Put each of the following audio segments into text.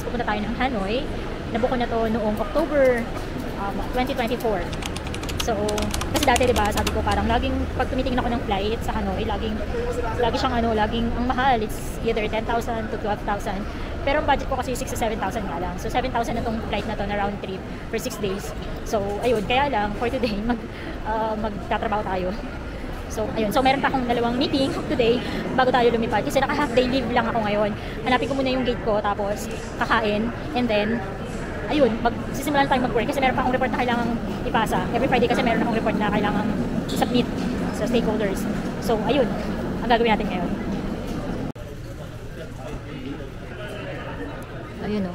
pupunta tayo ng Hanoi. Nabook ko na to noong October 2024. So, kasi dati diba, sabi ko parang laging pag tumitingin ako ng flight sa Hanoi, lagi siyang laging ang mahal. It's either 10,000 to 12,000. Pero ang budget ko kasi 6 to 7,000 nga lang. So, 7,000 na tong flight na to na round trip for 6 days. So, ayun, kaya lang for today magtatrabaho tayo. So, ayun. So, meron pa akong dalawang meeting today bago tayo lumipad. Kasi naka half day leave lang ako ngayon. Hanapin ko muna yung gate ko, tapos kakain, and then ayun, magsisimulan tayo mag-work kasi meron pa akong report na kailangang ipasa. Every Friday kasi meron akong report na kailangang submit sa stakeholders. So, ayun, ang gagawin natin ngayon. Ayun o.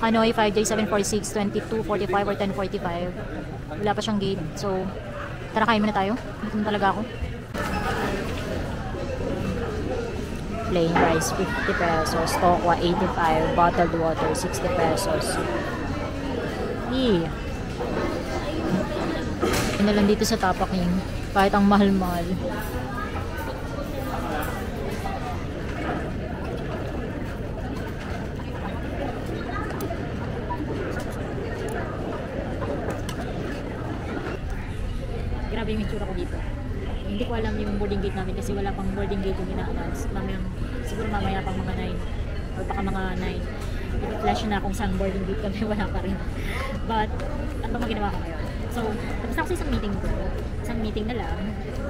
Hanoi, 5J, 746, 2245 or 1045. Wala pa siyang gate. So, tara, kain muna tayo. Gutom talaga ako. Plain rice 50 pesos, tokwa 85, bottled water 60 pesos. Yun na lang dito sa Tapa King, kahit ang mahal-mahal. Grabe yung itsura ko dito. Hindi ko alam yung boarding gate namin kasi wala pang boarding gate yung ina-announce. Siguro mamaya pang mga 9 or baka mga 9. I-flash na kung saan boarding gate kami, wala pa rin. But, ano ba ginawa ko ngayon? So, tapos ako sa isang meeting ko. Isang meeting na lang.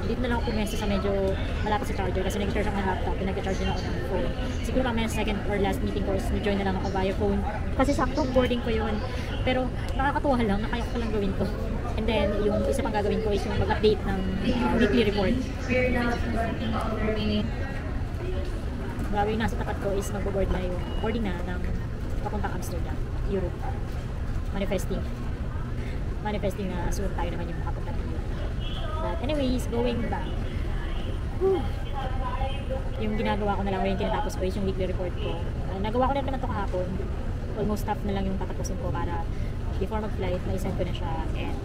Dito na lang ako pumesto sa medyo malapit sa charger kasi nag-charge ako ng laptop and nag-charge din ako ng phone. Siguro mamaya sa second or last meeting course, na-join na lang ako via phone. Kasi sakto boarding ko yun. Pero nakakatuwa lang, nakaya ko lang gawin to. And then, yung isa pang gagawin ko is yung mag-update ng weekly report. Grabe yung nasa tapat ko is mag-board na yung boarding na ng papuntang Amsterdam, Europe. Manifesting na soon tayo naman yung makapunta ng Europe. But anyways, going back. Yung ginagawa ko na lang, yung tinatapos ko is yung weekly report ko. Nagawa ko na naman ito kahapon. Almost half na lang yung tatapusin ko para before mag-flight, na-send ko na siya. And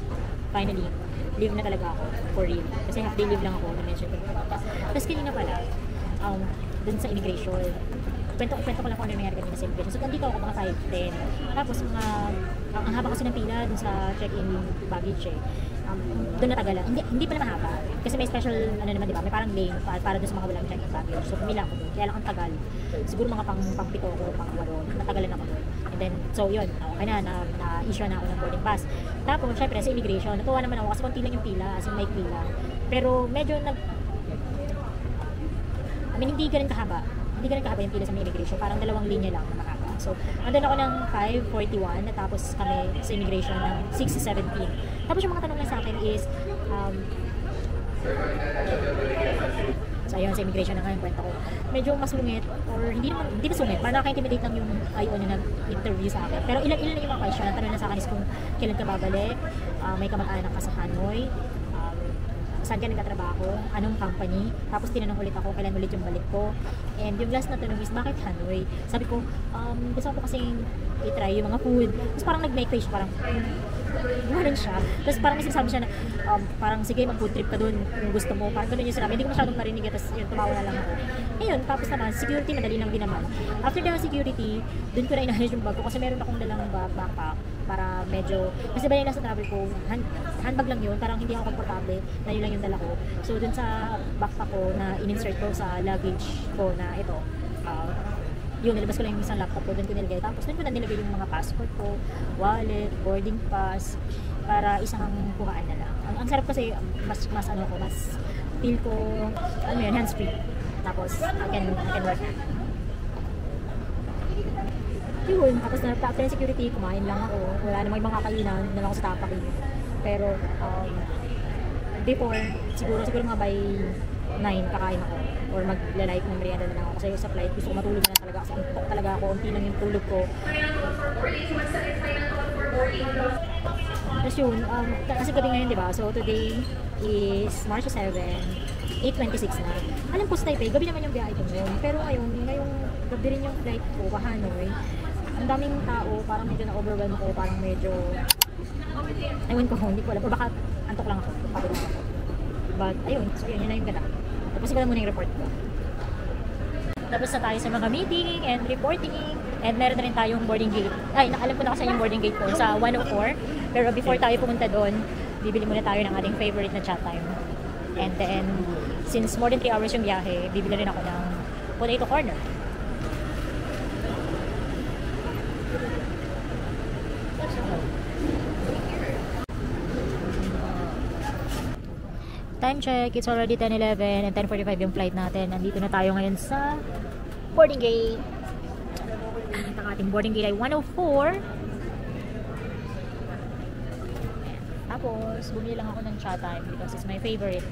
finally, leave na talaga ako for real. Kasi half day leave lang ako, na-mention ko. Tapos kanina pala, dun sa immigration, kwento ko lang kung ano yung nangyari kanina sa immigration. So, nandito ako mga 5:10. Tapos, ang haba kasi ng pila dun sa check-in baggage eh. Doon natagalan. Hindi pala mahaba. Kasi may special, ano naman, di ba? May parang lane para doon sa mga walang check-in baggage. So, pumila ako doon. Kaya lang ang tagal. Siguro mga pang-pito ko, pang-8. Natagalan ako doon. And then, so yun, okay na-issue na ako ng boarding pass. Tapos, syempre, sa immigration, natuwa naman ako kasi konti lang yung pila, as in may pila. Pero medyo hindi ganun kahaba. Hindi ganun kahaba yung pila sa immigration. Parang 2 linya lang na mahaba. So, andun ako ng 5:41, natapos kami sa immigration ng 6:17. Tapos yung mga tanong lang sa akin is, so ayun, sa immigration na nga yung kwento ko. Medyo masungit, or hindi masungit, parang nakaka-intimidate lang yung IO na nag-interview sa akin. Pero ilan yung mga question, ang tanong na sa akin is kung kailan ka babalik, may kamag-anak ka sa Hanoi, saan ka nagtatrabaho, anong company, tapos tinanong ulit ako kailan ulit yung balik ko. And yung last na tanong is, bakit Hanoi? Sabi ko, gusto ko kasing i-try yung mga food. Tapos parang nag-make face, parang gano'n siya. Tapos parang may sinasabi siya na, parang sige, mag-food trip ka dun kung gusto mo. Parang gano'n yung sinabi. Hindi ko masyadong narinig. Tapos yun, tumawa na lang ako. Ayun, tapos naman, security, madali lang din naman. After the security, dun ko na inahayos yung bag ko kasi meron akong dalang backpack para medyo, kasi ba yung nasa travel ko, handbag lang yun, parang hindi ako komportable na yun lang yung dala ko. So dun sa backpack ko na in-insert ko sa luggage ko na ito, yun, nilabas ko lang yung isang laptop ko, dun ko nilagay. Tapos dun ko na nilagay yung mga passport ko, wallet, boarding pass, para isang kuhaan na lang. Ang sarap kasi, mas feel ko, hands free. Tapos, I can work. Yun, tapos after ng security, kumain lang ako. Wala namang mga kainan, na lang ako sa Tapa King. Pero, before, siguro mga by 9 kakain ako. Or magla-light ng merienda na lang ako. Kasi sa flight, gusto ko matulog na lang talaga. Kasi antok talaga ako, unti lang yung tulog ko. Tapos yun, kasi gabi ngayon, di ba? So, today is March 7, 8:26 na. Alam ko sa Taipei, gabi naman yung biyahe ko ngayon. Pero ngayong gabi rin yung flight ko, pa Hanoi. Ang daming tao, parang medyo na-overwhelm ako, parang medyo, ayun ko, hindi ko alam. O baka antok lang ako, pagod ako. But, ayun, so yun na yung ganda. Tapos ko lang muna yung report ko. Tapos na tayo sa mga meeting and reporting. And meron na rin tayong boarding gate. Ay, alam ko na kasi yung boarding gate ko sa 104. Pero before tayo pumunta doon, bibili muna tayo ng ating favorite na chat time. And then, since more than 3 hours yung biyahe, bibili rin ako ng potato corner. Time check, it's already 10:11 and 10:45 yung flight natin. Nandito na tayo ngayon sa boarding gate. Ang ating boarding gate ay 104. Tapos, bumili lang ako ng chat time because it's my favorite.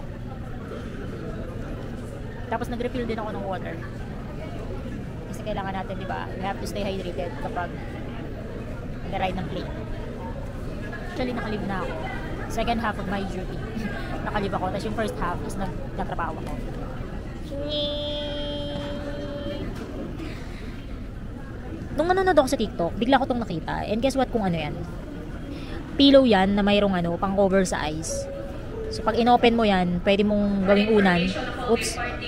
Tapos, nag-refill din ako ng water. Kasi kailangan natin, di ba? We have to stay hydrated kapag nag-ride ng plane. Actually, nakalib na ako. Second half of my duty. Nakalib ako. Tapos yung first half is nagtatrabaho ako. Nung nanonood ako sa TikTok, bigla ko tong nakita. And guess what kung ano yan? Pillow yan na mayroong pang cover sa eyes. So pag inopen mo yan, pwede mong gawing unan. Oops. Oops.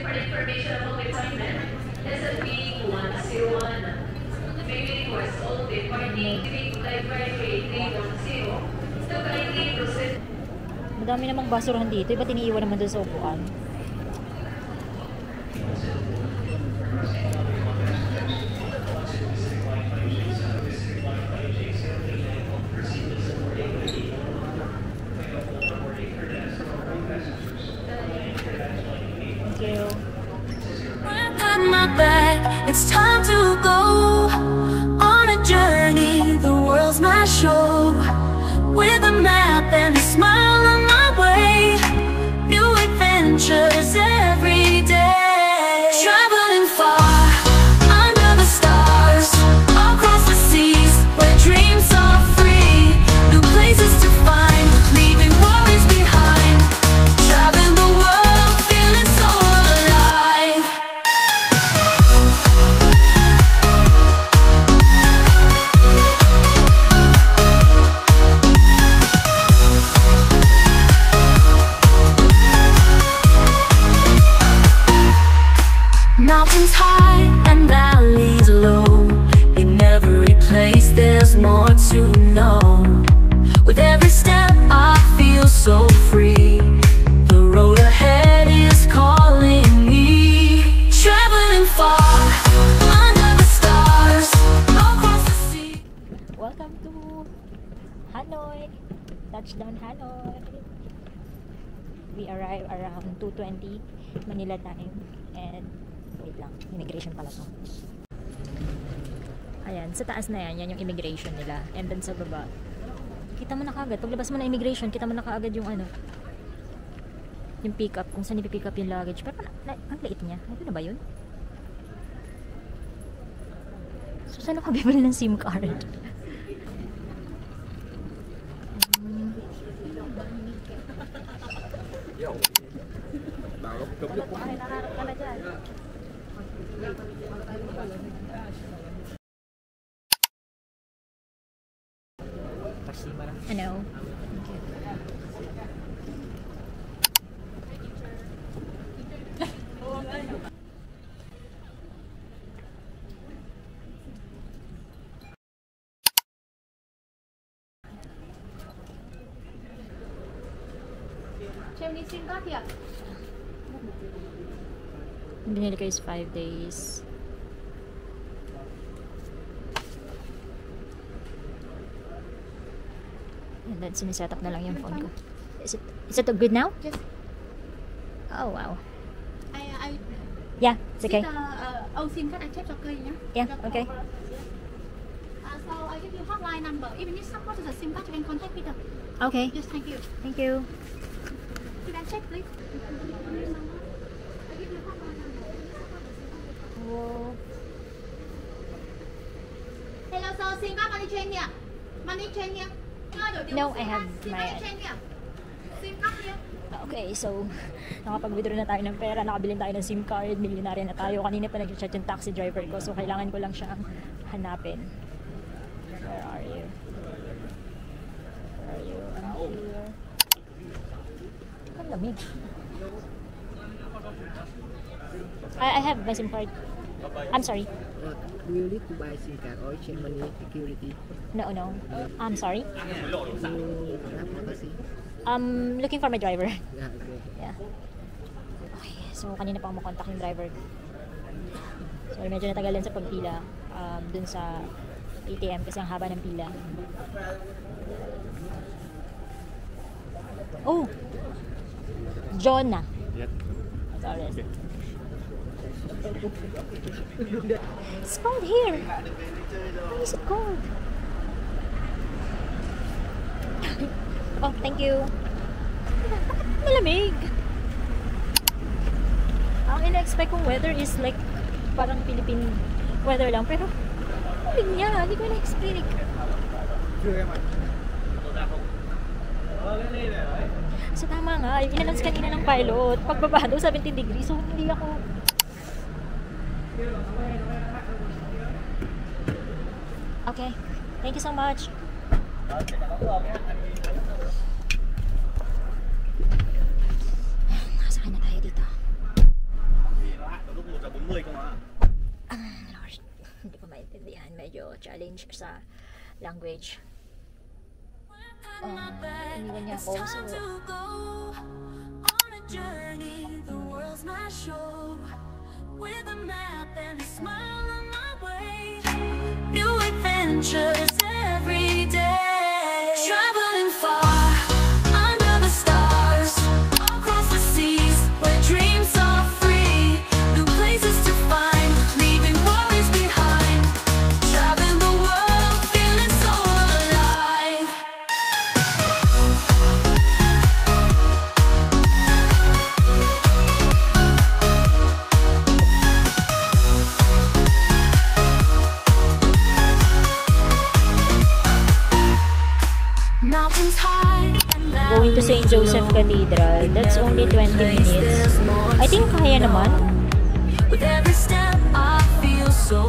For information about the assignment, SLP 101. Family was all departing Flight Friday 310. So kindly proceed. Madami namang basurahan dito. Iba tiniiwan naman doon sa upuan. Thank you. It's time to go on a journey. The world's my show. With a map and a smile on my way. New adventures every day. Traveling far under the stars, across the seas where dreams are free. New places to find, leaving worries behind. Traveling the world, feeling so alive. Mountains high and valleys low. In every place there's more to know. With every step I feel so free. The road ahead is calling me. Traveling far under the stars, across the sea. Welcome to Hanoi. Touchdown Hanoi. We arrive around 2:20 Manila time. And wait lang, immigration pala to. Ayan, sa taas na yan yung immigration nila. And then sa baba, kita mo na kaagad. Paglabas mo na immigration, kita mo na kaagad yung yung pick up, kung saan ipipick up yung luggage. Pero ang liit niya. Ano na ba yun? So saan ako bibili ng SIM card? Ano? Binili ko is 5 days. And then siniset up na lang yung phone ko. Is it good now? Yes. Oh wow. I Yeah, it's okay. SIM card I check okay nhá. Yeah, okay. So I give you hotline number. If you need support to the SIM card, you can contact Peter. Okay. Yes, thank you. Thank you. You can check, please. I give you hotline number. Oh. Hello, so SIM card money change here. Money change here. No, I have SIM my. money change here. SIM card here. Okay, so nakapag-withdraw na tayo ng pera, nakabili tayo ng SIM card, milyonaryo na tayo. Kanina pa nag-chat yung taxi driver ko, so kailangan ko lang siyang hanapin. Where are you? Where are you? I'm here. Ang lamig. I have my SIM card. I'm sorry. Do you need to buy SIM card or check money security? No. I'm sorry. You have kasi? Looking for my driver. Yeah, okay. Yeah. Okay, so kanina pa ako makontak yung driver. So medyo natagalan sa pagpila dun sa ATM kasi ang haba ng pila. Oh! Jonah. Yep. Sorry. It's cold here. Why is it cold? Oh, thank you. Malamig. Ang ina-expect kong weather is like parang Philippine weather lang, pero malamig niya. Hindi ko na-expect. So tama nga, yung in-announce kanina ng pilot, pagbaba daw 17 degrees, so hindi ako... Okay, thank you so much. Nasaan na tayo dito? Lord, hindi ko maintindihan, medyo challenge sa language. Iniwan niya ako, so... Journey, the world's my show. With a map and a smile on my way. New adventures every day. Traveling far, under the stars. Across the seas, where dreams are free. New places to find, leaving worries behind. Traveling the world, feeling so alive. Mountains high and Going to St. Joseph Cathedral, that's only 20 minutes. I think kaya naman. with every step I feel so